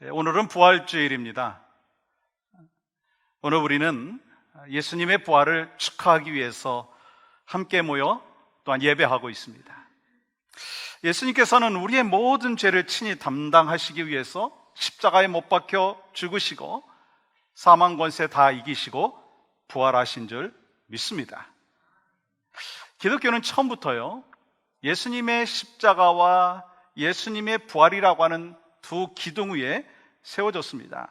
오늘은 부활주일입니다. 오늘 우리는 예수님의 부활을 축하하기 위해서 함께 모여 또한 예배하고 있습니다. 예수님께서는 우리의 모든 죄를 친히 담당하시기 위해서 십자가에 못 박혀 죽으시고 사망 권세 다 이기시고 부활하신 줄 믿습니다. 기독교는 처음부터요, 예수님의 십자가와 예수님의 부활이라고 하는 두 기둥 위에 세워졌습니다.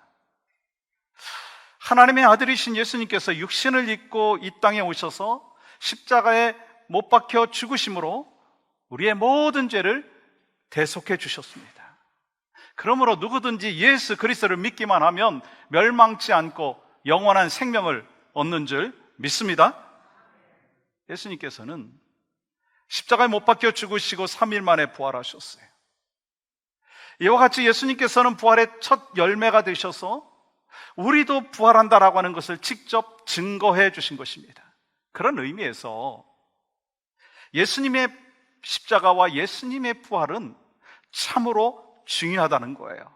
하나님의 아들이신 예수님께서 육신을 입고 이 땅에 오셔서 십자가에 못 박혀 죽으심으로 우리의 모든 죄를 대속해 주셨습니다. 그러므로 누구든지 예수 그리스도를 믿기만 하면 멸망치 않고 영원한 생명을 얻는 줄 믿습니다. 예수님께서는 십자가에 못 박혀 죽으시고 3일 만에 부활하셨어요. 이와 같이 예수님께서는 부활의 첫 열매가 되셔서 우리도 부활한다라고 하는 것을 직접 증거해 주신 것입니다. 그런 의미에서 예수님의 십자가와 예수님의 부활은 참으로 중요하다는 거예요.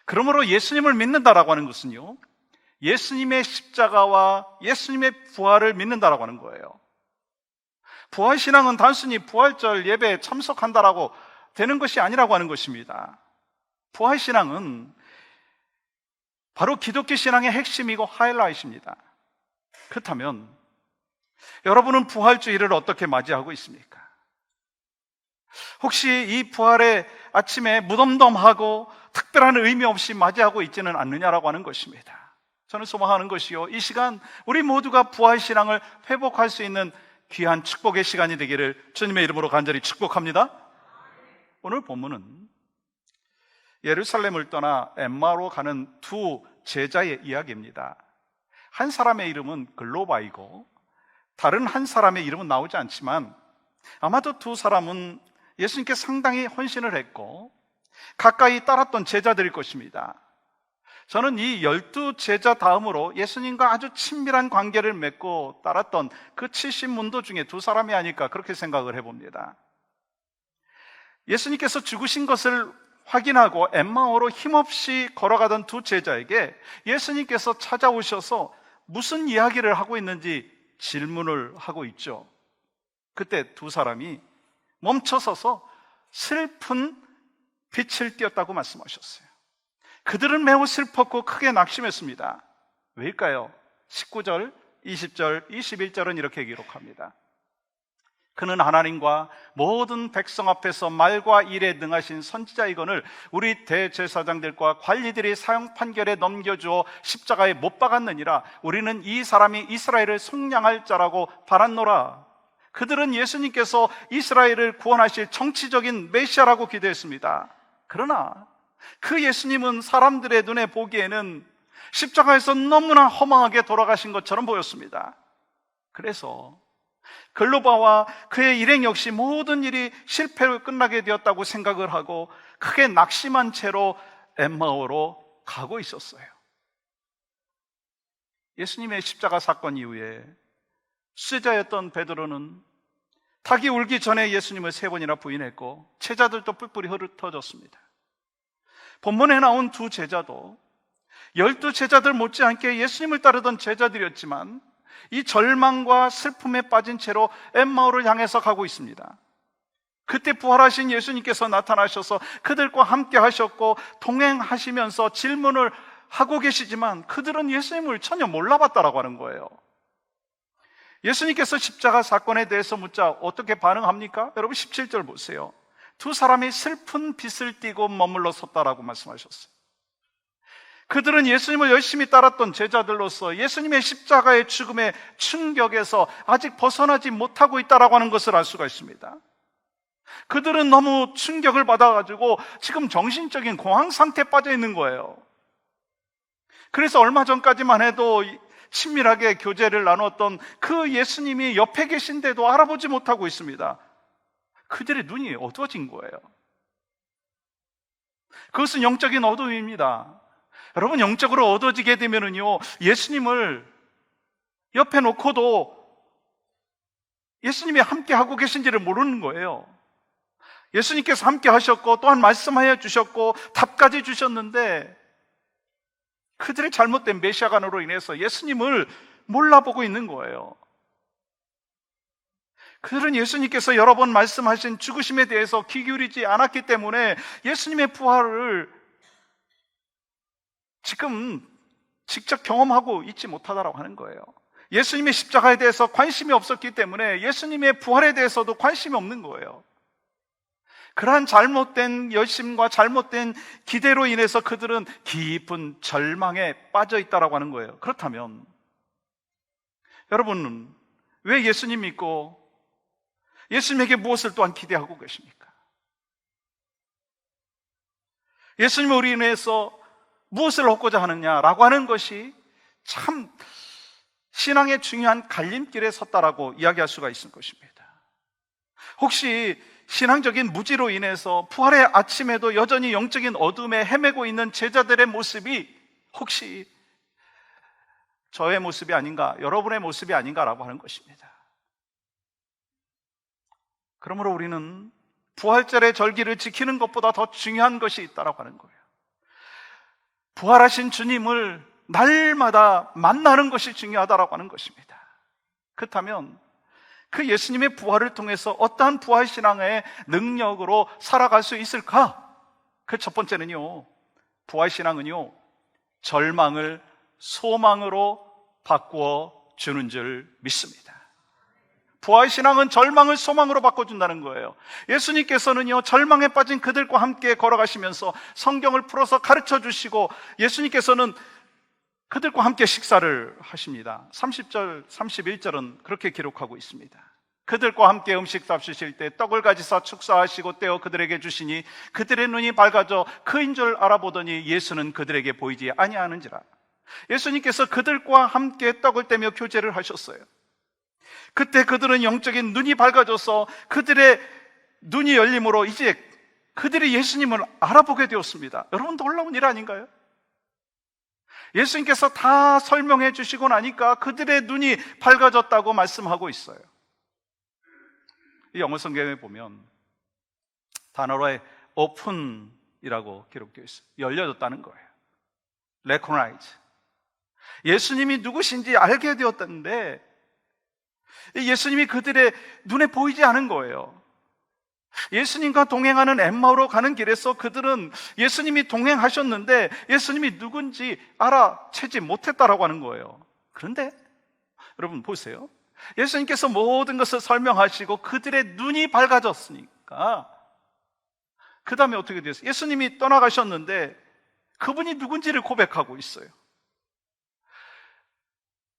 그러므로 예수님을 믿는다라고 하는 것은요, 예수님의 십자가와 예수님의 부활을 믿는다라고 하는 거예요. 부활신앙은 단순히 부활절 예배에 참석한다라고 되는 것이 아니라고 하는 것입니다. 부활신앙은 바로 기독교 신앙의 핵심이고 하이라이트입니다. 그렇다면 여러분은 부활주일을 어떻게 맞이하고 있습니까? 혹시 이 부활의 아침에 무덤덤하고 특별한 의미 없이 맞이하고 있지는 않느냐라고 하는 것입니다. 저는 소망하는 것이요, 이 시간 우리 모두가 부활신앙을 회복할 수 있는 귀한 축복의 시간이 되기를 주님의 이름으로 간절히 축복합니다. 오늘 본문은 예루살렘을 떠나 엠마오로 가는 두 제자의 이야기입니다. 한 사람의 이름은 글로바이고 다른 한 사람의 이름은 나오지 않지만 아마도 두 사람은 예수님께 상당히 헌신을 했고 가까이 따랐던 제자들일 것입니다. 저는 이 12제자 다음으로 예수님과 아주 친밀한 관계를 맺고 따랐던 그 70문도 중에 두 사람이 아닐까 그렇게 생각을 해봅니다. 예수님께서 죽으신 것을 확인하고 엠마오로 힘없이 걸어가던 두 제자에게 예수님께서 찾아오셔서 무슨 이야기를 하고 있는지 질문을 하고 있죠. 그때 두 사람이 멈춰서서 슬픈 빛을 띄었다고 말씀하셨어요. 그들은 매우 슬펐고 크게 낙심했습니다. 왜일까요? 19절, 20절, 21절은 이렇게 기록합니다. 그는 하나님과 모든 백성 앞에서 말과 일에 능하신 선지자이거늘 우리 대제사장들과 관리들이 사형 판결에 넘겨주어 십자가에 못 박았느니라. 우리는 이 사람이 이스라엘을 속량할 자라고 바랐노라. 그들은 예수님께서 이스라엘을 구원하실 정치적인 메시아라고 기대했습니다. 그러나 그 예수님은 사람들의 눈에 보기에는 십자가에서 너무나 허망하게 돌아가신 것처럼 보였습니다. 그래서 글로바와 그의 일행 역시 모든 일이 실패로 끝나게 되었다고 생각을 하고 크게 낙심한 채로 엠마오로 가고 있었어요. 예수님의 십자가 사건 이후에 수제자였던 베드로는 닭이 울기 전에 예수님을 3번이나 부인했고 제자들도 뿔뿔이 흩어졌습니다. 본문에 나온 두 제자도 12제자들 못지않게 예수님을 따르던 제자들이었지만 이 절망과 슬픔에 빠진 채로 엠마오를 향해서 가고 있습니다. 그때 부활하신 예수님께서 나타나셔서 그들과 함께 하셨고 동행하시면서 질문을 하고 계시지만 그들은 예수님을 전혀 몰라봤다라고 하는 거예요. 예수님께서 십자가 사건에 대해서 묻자 어떻게 반응합니까? 여러분 17절 보세요. 두 사람이 슬픈 빛을 띠고 머물러 섰다라고 말씀하셨어요. 그들은 예수님을 열심히 따랐던 제자들로서 예수님의 십자가의 죽음의 충격에서 아직 벗어나지 못하고 있다라고 하는 것을 알 수가 있습니다. 그들은 너무 충격을 받아가지고 지금 정신적인 공황 상태에 빠져 있는 거예요. 그래서 얼마 전까지만 해도 친밀하게 교제를 나눴던 그 예수님이 옆에 계신데도 알아보지 못하고 있습니다. 그들의 눈이 어두워진 거예요. 그것은 영적인 어두움입니다. 여러분, 영적으로 어두워지게 되면은요, 예수님을 옆에 놓고도 예수님이 함께 하고 계신지를 모르는 거예요. 예수님께서 함께 하셨고 또한 말씀하여 주셨고 답까지 주셨는데 그들의 잘못된 메시아관으로 인해서 예수님을 몰라보고 있는 거예요. 그들은 예수님께서 여러 번 말씀하신 죽으심에 대해서 귀 기울이지 않았기 때문에 예수님의 부활을 지금 직접 경험하고 있지 못하다라고 하는 거예요. 예수님의 십자가에 대해서 관심이 없었기 때문에 예수님의 부활에 대해서도 관심이 없는 거예요. 그러한 잘못된 열심과 잘못된 기대로 인해서 그들은 깊은 절망에 빠져 있다라고 하는 거예요. 그렇다면 여러분은 왜 예수님 믿고 예수님에게 무엇을 또한 기대하고 계십니까? 예수님을 우리 인해서 무엇을 얻고자 하느냐라고 하는 것이 참 신앙의 중요한 갈림길에 섰다라고 이야기할 수가 있을 것입니다. 혹시 신앙적인 무지로 인해서 부활의 아침에도 여전히 영적인 어둠에 헤매고 있는 제자들의 모습이 혹시 저의 모습이 아닌가, 여러분의 모습이 아닌가라고 하는 것입니다. 그러므로 우리는 부활절의 절기를 지키는 것보다 더 중요한 것이 있다라고 하는 거예요. 부활하신 주님을 날마다 만나는 것이 중요하다라고 하는 것입니다. 그렇다면 그 예수님의 부활을 통해서 어떠한 부활신앙의 능력으로 살아갈 수 있을까? 그 첫 번째는요, 부활신앙은요, 절망을 소망으로 바꾸어 주는 줄 믿습니다. 부활신앙은 절망을 소망으로 바꿔준다는 거예요. 예수님께서는요, 절망에 빠진 그들과 함께 걸어가시면서 성경을 풀어서 가르쳐 주시고 예수님께서는 그들과 함께 식사를 하십니다. 30절, 31절은 그렇게 기록하고 있습니다. 그들과 함께 음식 잡수실 때 떡을 가지사 축사하시고 떼어 그들에게 주시니 그들의 눈이 밝아져 그인 줄 알아보더니 예수는 그들에게 보이지 아니하는지라. 예수님께서 그들과 함께 떡을 떼며 교제를 하셨어요. 그때 그들은 영적인 눈이 밝아져서 그들의 눈이 열림으로 이제 그들이 예수님을 알아보게 되었습니다. 여러분, 놀라운 일 아닌가요? 예수님께서 다 설명해 주시고 나니까 그들의 눈이 밝아졌다고 말씀하고 있어요. 이 영어 성경에 보면 단어로의 open이라고 기록되어 있어요. 열려졌다는 거예요. recognize. 예수님이 누구신지 알게 되었다는데 예수님이 그들의 눈에 보이지 않은 거예요. 예수님과 동행하는 엠마오로 가는 길에서 그들은 예수님이 동행하셨는데 예수님이 누군지 알아채지 못했다라고 하는 거예요. 그런데 여러분 보세요. 예수님께서 모든 것을 설명하시고 그들의 눈이 밝아졌으니까 그 다음에 어떻게 됐어요? 예수님이 떠나가셨는데 그분이 누군지를 고백하고 있어요.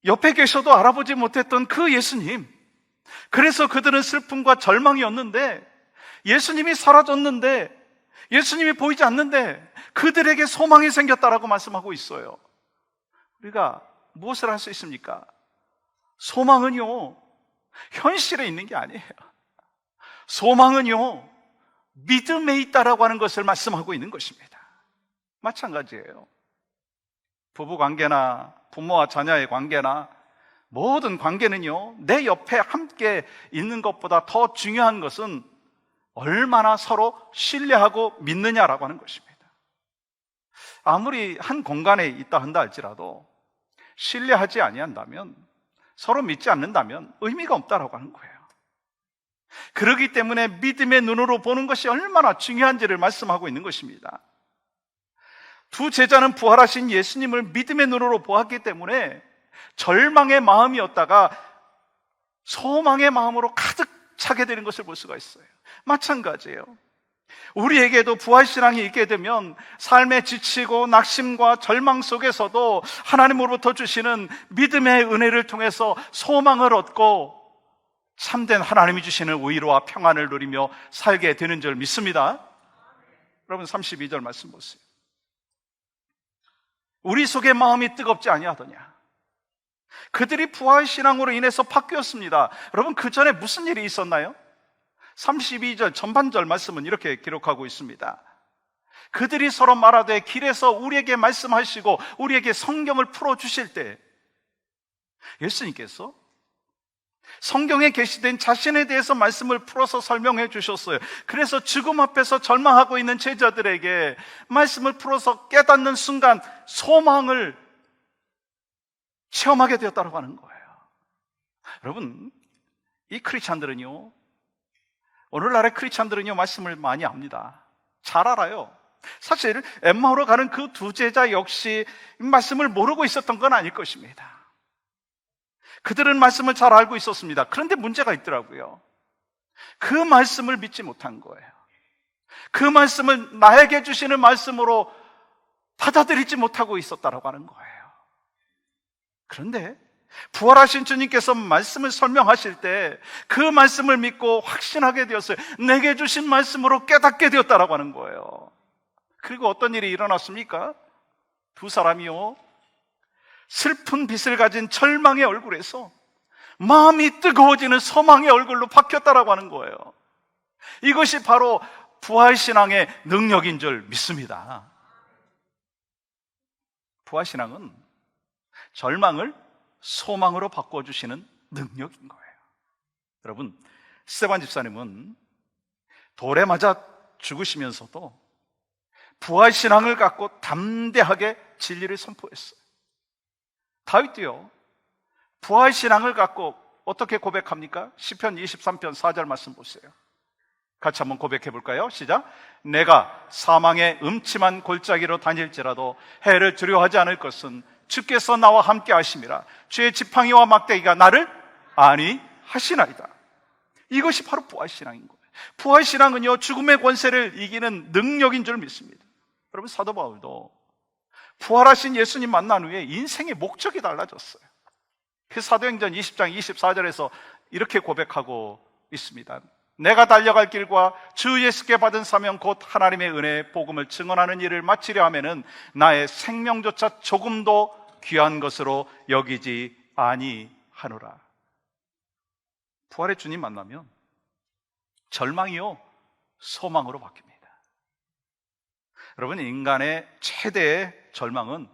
옆에 계셔도 알아보지 못했던 그 예수님. 그래서 그들은 슬픔과 절망이었는데 예수님이 사라졌는데 예수님이 보이지 않는데 그들에게 소망이 생겼다라고 말씀하고 있어요. 우리가 무엇을 할 수 있습니까? 소망은요, 현실에 있는 게 아니에요. 소망은요, 믿음에 있다라고 하는 것을 말씀하고 있는 것입니다. 마찬가지예요. 부부 관계나 부모와 자녀의 관계나 모든 관계는요, 내 옆에 함께 있는 것보다 더 중요한 것은 얼마나 서로 신뢰하고 믿느냐라고 하는 것입니다. 아무리 한 공간에 있다 한다 할지라도 신뢰하지 아니한다면, 서로 믿지 않는다면 의미가 없다라고 하는 거예요. 그렇기 때문에 믿음의 눈으로 보는 것이 얼마나 중요한지를 말씀하고 있는 것입니다. 두 제자는 부활하신 예수님을 믿음의 눈으로 보았기 때문에 절망의 마음이었다가 소망의 마음으로 가득 차게 되는 것을 볼 수가 있어요. 마찬가지예요. 우리에게도 부활신앙이 있게 되면 삶에 지치고 낙심과 절망 속에서도 하나님으로부터 주시는 믿음의 은혜를 통해서 소망을 얻고 참된 하나님이 주시는 위로와 평안을 누리며 살게 되는 줄 믿습니다. 여러분 32절 말씀 보세요. 우리 속의 마음이 뜨겁지 아니하더냐. 그들이 부활신앙으로 인해서 바뀌었습니다. 여러분 그 전에 무슨 일이 있었나요? 32절 전반절 말씀은 이렇게 기록하고 있습니다. 그들이 서로 말하되 길에서 우리에게 말씀하시고 우리에게 성경을 풀어주실 때 예수님께서 성경에 게시된 자신에 대해서 말씀을 풀어서 설명해 주셨어요. 그래서 죽음 앞에서 절망하고 있는 제자들에게 말씀을 풀어서 깨닫는 순간 소망을 체험하게 되었다고 하는 거예요. 여러분, 이 크리스찬들은요, 오늘날의 크리스찬들은요, 말씀을 많이 압니다. 잘 알아요. 사실 엠마오로 가는 그 두 제자 역시 말씀을 모르고 있었던 건 아닐 것입니다. 그들은 말씀을 잘 알고 있었습니다. 그런데 문제가 있더라고요. 그 말씀을 믿지 못한 거예요. 그 말씀을 나에게 주시는 말씀으로 받아들이지 못하고 있었다라고 하는 거예요. 그런데 부활하신 주님께서 말씀을 설명하실 때 그 말씀을 믿고 확신하게 되었어요. 내게 주신 말씀으로 깨닫게 되었다라고 하는 거예요. 그리고 어떤 일이 일어났습니까? 두 사람이요, 슬픈 빛을 가진 절망의 얼굴에서 마음이 뜨거워지는 소망의 얼굴로 바뀌었다라고 하는 거예요. 이것이 바로 부활신앙의 능력인 줄 믿습니다. 부활신앙은 절망을 소망으로 바꿔주시는 능력인 거예요. 여러분, 스테반 집사님은 돌에 맞아 죽으시면서도 부활신앙을 갖고 담대하게 진리를 선포했어요. 다윗도요, 부활신앙을 갖고 어떻게 고백합니까? 시편 23편 4절 말씀 보세요. 같이 한번 고백해 볼까요? 시작. 내가 사망의 음침한 골짜기로 다닐지라도 해를 두려워하지 않을 것은 주께서 나와 함께 하심이라. 주의 지팡이와 막대기가 나를 안위하시나이다. 이것이 바로 부활신앙인 거예요. 부활신앙은요, 죽음의 권세를 이기는 능력인 줄 믿습니다. 여러분, 사도 바울도 부활하신 예수님 만난 후에 인생의 목적이 달라졌어요. 그 사도행전 20장 24절에서 이렇게 고백하고 있습니다. 내가 달려갈 길과 주 예수께 받은 사명 곧 하나님의 은혜의 복음을 증언하는 일을 마치려 하면은 나의 생명조차 조금도 귀한 것으로 여기지 아니하노라. 부활의 주님 만나면 절망이요, 소망으로 바뀝니다. 여러분, 인간의 최대의 절망은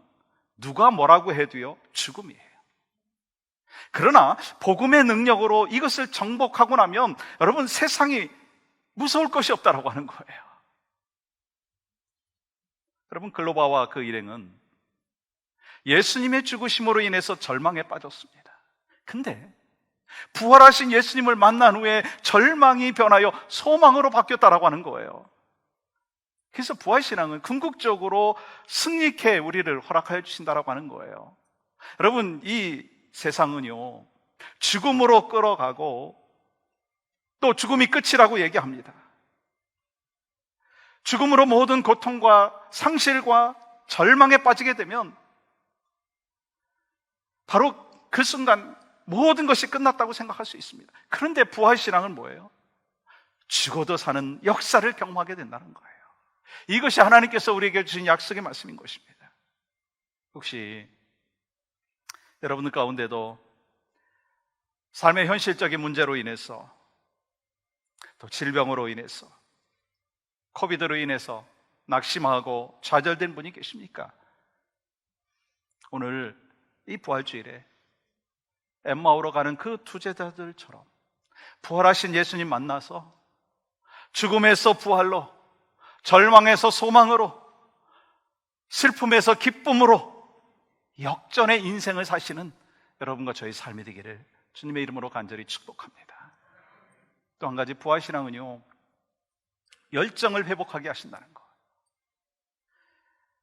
누가 뭐라고 해도요, 죽음이에요. 그러나 복음의 능력으로 이것을 정복하고 나면 여러분, 세상이 무서울 것이 없다라고 하는 거예요. 여러분, 글로바와 그 일행은 예수님의 죽으심으로 인해서 절망에 빠졌습니다. 근데 부활하신 예수님을 만난 후에 절망이 변하여 소망으로 바뀌었다라고 하는 거예요. 그래서 부활신앙은 궁극적으로 승리케 우리를 허락하여 주신다라고 하는 거예요. 여러분, 이 세상은요, 죽음으로 끌어가고 또 죽음이 끝이라고 얘기합니다. 죽음으로 모든 고통과 상실과 절망에 빠지게 되면 바로 그 순간 모든 것이 끝났다고 생각할 수 있습니다. 그런데 부활신앙은 뭐예요? 죽어도 사는 역사를 경험하게 된다는 거예요. 이것이 하나님께서 우리에게 주신 약속의 말씀인 것입니다. 혹시 여러분들 가운데도 삶의 현실적인 문제로 인해서, 또 질병으로 인해서, 코비드로 인해서 낙심하고 좌절된 분이 계십니까? 오늘 이 부활주일에 엠마오로 가는 그 두 제자들처럼 부활하신 예수님 만나서 죽음에서 부활로, 절망에서 소망으로, 슬픔에서 기쁨으로 역전의 인생을 사시는 여러분과 저희 삶이 되기를 주님의 이름으로 간절히 축복합니다. 또 한 가지, 부활신앙은요, 열정을 회복하게 하신다는 것.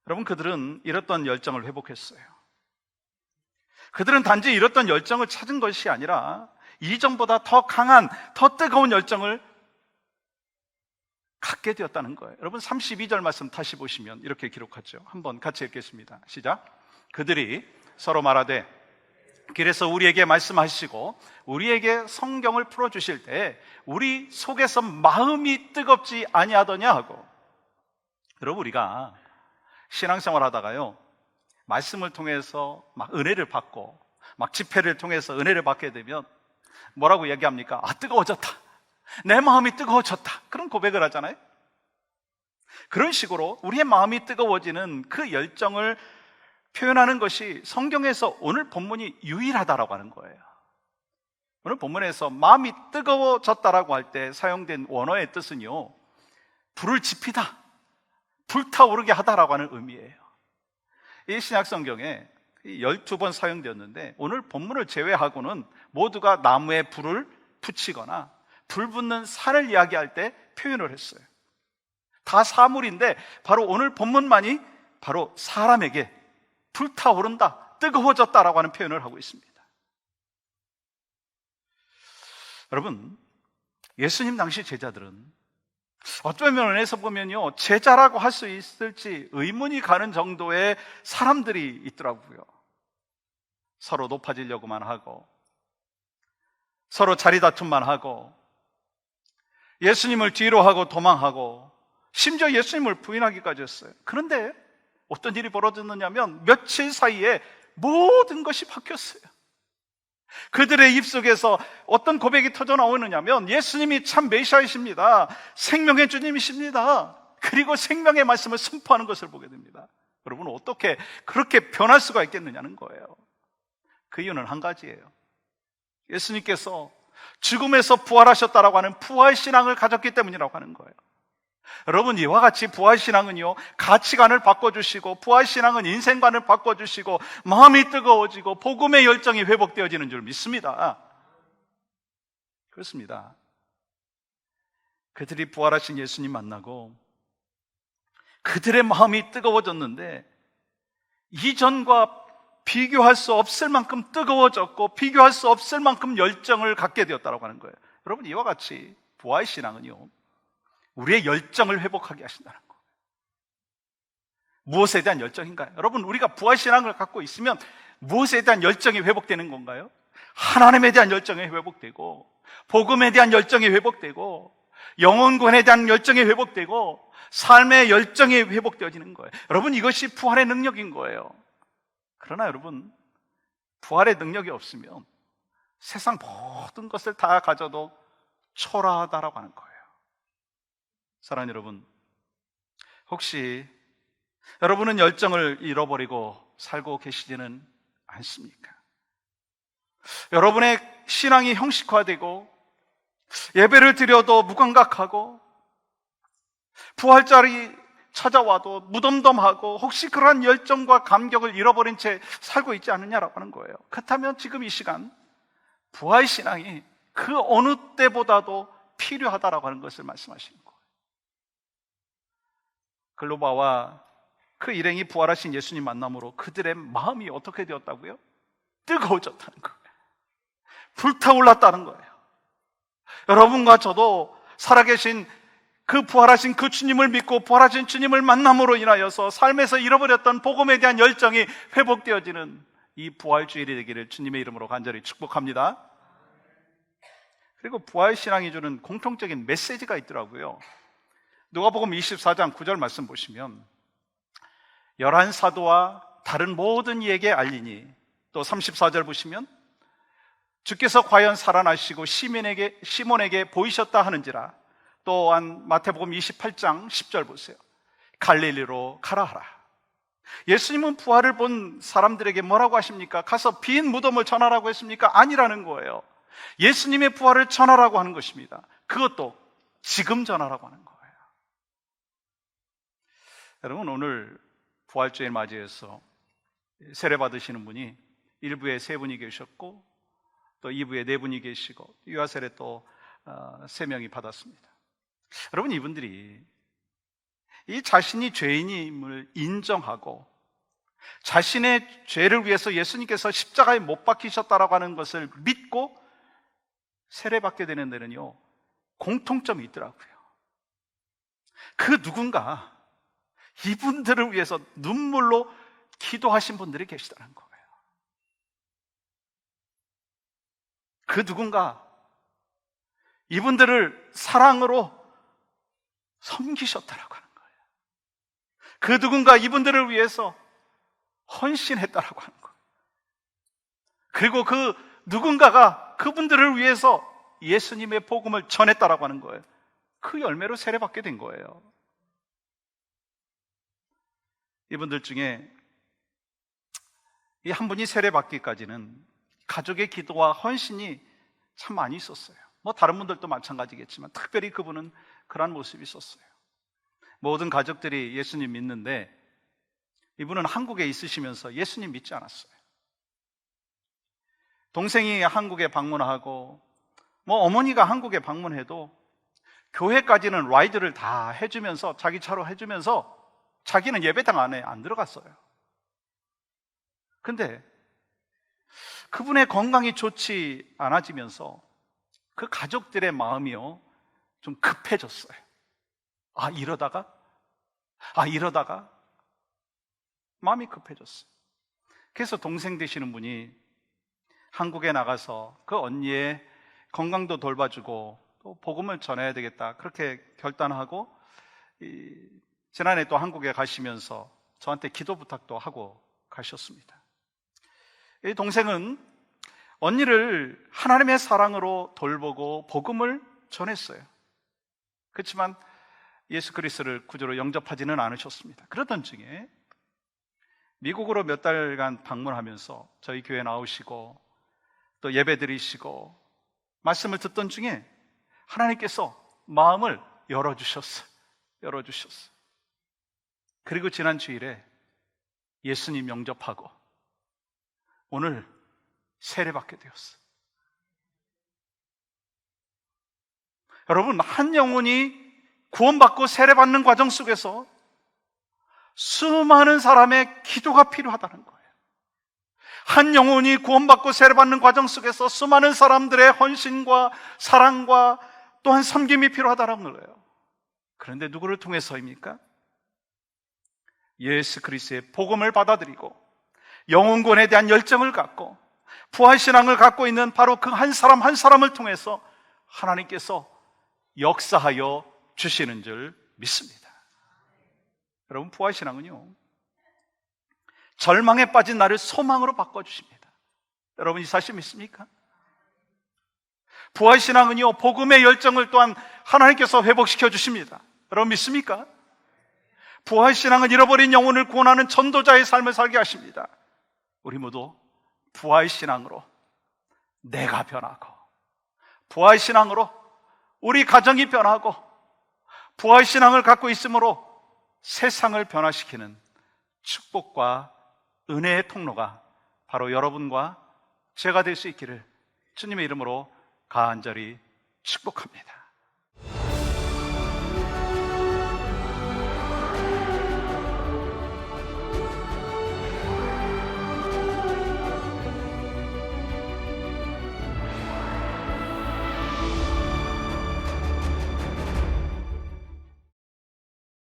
여러분, 그들은 잃었던 열정을 회복했어요. 그들은 단지 잃었던 열정을 찾은 것이 아니라 이전보다 더 강한, 더 뜨거운 열정을 갖게 되었다는 거예요. 여러분, 32절 말씀 다시 보시면 이렇게 기록하죠. 한번 같이 읽겠습니다. 시작. 그들이 서로 말하되 길에서 우리에게 말씀하시고 우리에게 성경을 풀어주실 때 우리 속에서 마음이 뜨겁지 아니하더냐 하고. 여러분, 우리가 신앙생활 하다가요, 말씀을 통해서 막 은혜를 받고 막 집회를 통해서 은혜를 받게 되면 뭐라고 얘기합니까? 아, 뜨거워졌다, 내 마음이 뜨거워졌다, 그런 고백을 하잖아요. 그런 식으로 우리의 마음이 뜨거워지는 그 열정을 표현하는 것이 성경에서 오늘 본문이 유일하다라고 하는 거예요. 오늘 본문에서 마음이 뜨거워졌다라고 할 때 사용된 원어의 뜻은요, 불을 지피다, 불타오르게 하다라고 하는 의미예요. 이 신약 성경에 12번 사용되었는데 오늘 본문을 제외하고는 모두가 나무에 불을 붙이거나 불 붙는 산을 이야기할 때 표현을 했어요. 다 사물인데 바로 오늘 본문만이 바로 사람에게 불타오른다, 뜨거워졌다라고 하는 표현을 하고 있습니다. 여러분, 예수님 당시 제자들은 어떤 면에서 보면요, 제자라고 할 수 있을지 의문이 가는 정도의 사람들이 있더라고요. 서로 높아지려고만 하고, 서로 자리다툼만 하고, 예수님을 뒤로 하고 도망하고, 심지어 예수님을 부인하기까지 했어요. 그런데 어떤 일이 벌어졌느냐면 며칠 사이에 모든 것이 바뀌었어요. 그들의 입속에서 어떤 고백이 터져 나오느냐면 예수님이 참 메시아이십니다, 생명의 주님이십니다, 그리고 생명의 말씀을 선포하는 것을 보게 됩니다. 여러분, 어떻게 그렇게 변할 수가 있겠느냐는 거예요. 그 이유는 한 가지예요. 예수님께서 죽음에서 부활하셨다라고 하는 부활신앙을 가졌기 때문이라고 하는 거예요. 여러분, 이와 같이 부활신앙은요, 가치관을 바꿔주시고, 부활신앙은 인생관을 바꿔주시고, 마음이 뜨거워지고 복음의 열정이 회복되어지는 줄 믿습니다. 그렇습니다. 그들이 부활하신 예수님 만나고 그들의 마음이 뜨거워졌는데 이전과 비교할 수 없을 만큼 뜨거워졌고 비교할 수 없을 만큼 열정을 갖게 되었다고 하는 거예요. 여러분, 이와 같이 부활신앙은요, 우리의 열정을 회복하게 하신다는 거예요. 무엇에 대한 열정인가요? 여러분, 우리가 부활신앙을 갖고 있으면 무엇에 대한 열정이 회복되는 건가요? 하나님에 대한 열정이 회복되고, 복음에 대한 열정이 회복되고, 영혼권에 대한 열정이 회복되고, 삶의 열정이 회복되어지는 거예요. 여러분, 이것이 부활의 능력인 거예요. 그러나 여러분, 부활의 능력이 없으면 세상 모든 것을 다 가져도 초라하다라고 하는 거예요. 사랑하는 여러분, 혹시 여러분은 열정을 잃어버리고 살고 계시지는 않습니까? 여러분의 신앙이 형식화되고 예배를 드려도 무감각하고 부활절이 찾아와도 무덤덤하고 혹시 그러한 열정과 감격을 잃어버린 채 살고 있지 않느냐라고 하는 거예요. 그렇다면 지금 이 시간 부활신앙이 그 어느 때보다도 필요하다라고 하는 것을 말씀하시는 거예요. 글로바와 그 일행이 부활하신 예수님 만남으로 그들의 마음이 어떻게 되었다고요? 뜨거워졌다는 거예요. 불타올랐다는 거예요. 여러분과 저도 살아계신 그 부활하신 그 주님을 믿고 부활하신 주님을 만남으로 인하여서 삶에서 잃어버렸던 복음에 대한 열정이 회복되어지는 이 부활주일이 되기를 주님의 이름으로 간절히 축복합니다. 그리고 부활신앙이 주는 공통적인 메시지가 있더라고요. 누가복음 24장 9절 말씀 보시면 11사도와 다른 모든 이에게 알리니, 또 34절 보시면 주께서 과연 살아나시고 시몬에게 보이셨다 하는지라, 또한 마태복음 28장 10절 보세요. 갈릴리로 가라 하라. 예수님은 부활을 본 사람들에게 뭐라고 하십니까? 가서 빈 무덤을 전하라고 했습니까? 아니라는 거예요. 예수님의 부활을 전하라고 하는 것입니다. 그것도 지금 전하라고 하는 거예요. 여러분, 오늘 부활주일 맞이해서 세례 받으시는 분이 1부에 3분이 계셨고 또 2부에 4분이 계시고 유아세례 또 3명이 받았습니다. 여러분, 이분들이 이 자신이 죄인임을 인정하고 자신의 죄를 위해서 예수님께서 십자가에 못 박히셨다라고 하는 것을 믿고 세례받게 되는 데는요, 공통점이 있더라고요. 그 누군가 이분들을 위해서 눈물로 기도하신 분들이 계시다는 거예요. 그 누군가 이분들을 사랑으로 섬기셨다라고 하는 거예요. 그 누군가 이분들을 위해서 헌신했다라고 하는 거예요. 그리고 그 누군가가 그분들을 위해서 예수님의 복음을 전했다라고 하는 거예요. 그 열매로 세례받게 된 거예요. 이분들 중에 이 한 분이 세례받기까지는 가족의 기도와 헌신이 참 많이 있었어요. 뭐 다른 분들도 마찬가지겠지만 특별히 그분은 그러한 모습이 있었어요. 모든 가족들이 예수님 믿는데 이분은 한국에 있으시면서 예수님 믿지 않았어요. 동생이 한국에 방문하고 뭐 어머니가 한국에 방문해도 교회까지는 라이드를 다 해주면서 자기 차로 해주면서 자기는 예배당 안에 안 들어갔어요. 근데 그분의 건강이 좋지 않아지면서 그 가족들의 마음이요 좀 급해졌어요. 이러다가 마음이 급해졌어요. 그래서 동생 되시는 분이 한국에 나가서 그 언니의 건강도 돌봐주고 또 복음을 전해야 되겠다 그렇게 결단하고 지난해 또 한국에 가시면서 저한테 기도 부탁도 하고 가셨습니다. 이 동생은 언니를 하나님의 사랑으로 돌보고 복음을 전했어요. 그렇지만 예수 그리스도를 구주로 영접하지는 않으셨습니다. 그러던 중에 미국으로 몇 달간 방문하면서 저희 교회 나오시고 또 예배 드리시고 말씀을 듣던 중에 하나님께서 마음을 열어주셨어요. 그리고 지난 주일에 예수님 영접하고 오늘 세례받게 되었어요. 여러분, 한 영혼이 구원받고 세례받는 과정 속에서 수많은 사람의 기도가 필요하다는 거예요. 한 영혼이 구원받고 세례받는 과정 속에서 수많은 사람들의 헌신과 사랑과 또한 섬김이 필요하다는 거예요. 그런데 누구를 통해서입니까? 예수 그리스도의 복음을 받아들이고 영혼구원에 대한 열정을 갖고 부활신앙을 갖고 있는 바로 그 한 사람 한 사람을 통해서 하나님께서 역사하여 주시는 줄 믿습니다. 여러분, 부활신앙은요 절망에 빠진 나를 소망으로 바꿔주십니다. 여러분, 이 사실 믿습니까? 부활신앙은요 복음의 열정을 또한 하나님께서 회복시켜 주십니다. 여러분, 믿습니까? 부활신앙은 잃어버린 영혼을 구원하는 전도자의 삶을 살게 하십니다. 우리 모두 부활신앙으로 내가 변하고, 부활신앙으로 우리 가정이 변하고, 부활신앙을 갖고 있으므로 세상을 변화시키는 축복과 은혜의 통로가 바로 여러분과 제가 될 수 있기를 주님의 이름으로 간절히 축복합니다.